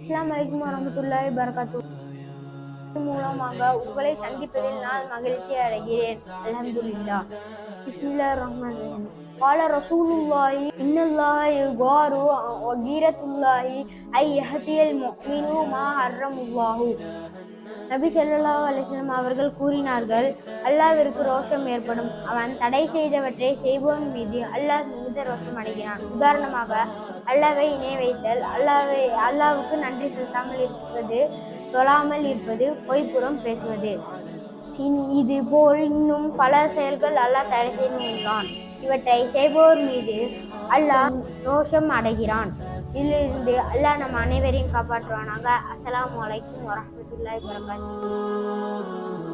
அஸ்ஸலாமு அலைக்கும் வரஹ்மத்துல்லாஹி வபரகாத்துஹு. மூலமாக உங்களை சந்திப்பதில் நான் மகிழ்ச்சி அடைகிறேன். அல்ஹம்துலில்லாஹ். பிஸ்மில்லாஹிர் ரஹ்மானிர் ரஹீம். قال رسول الله إن الله يغار وغيرة الله أن يهدي المؤمن ما حرم الله. நபி ஸல்லல்லாஹு அலைஹி வஸல்லம் அவர்கள் கூறினார்கள், அல்லாஹ்விற்கு ரோஷம் ஏற்படும், அவன் தடை செய்தவற்றை செய்பவன் மீது அல்லாஹ் மிகுந்த ரோஷம் அடைகிறான். உதாரணமாக, அல்லாஹ்வை இணை வைத்தல், அல்லாஹ்வுக்கு நன்றி செலுத்தாமல் இருப்பது, தொழாமல் இருப்பது, பொய்ப்புறம் பேசுவது. இது போல் இன்னும் பல செயல்கள் அல்லாஹ் தடை செய்கின்றான். இவற்றை செய்பவர் மீது அல்லாஹ் ரோஷம் அடைகிறான். இதிலிருந்து அல்லாஹ் நம் அனைவரையும் காப்பாற்றுவானாக. அஸ்ஸலாமு அலைக்கும் வரஹ்மத்துல்லாஹி வபரகாத்துஹு.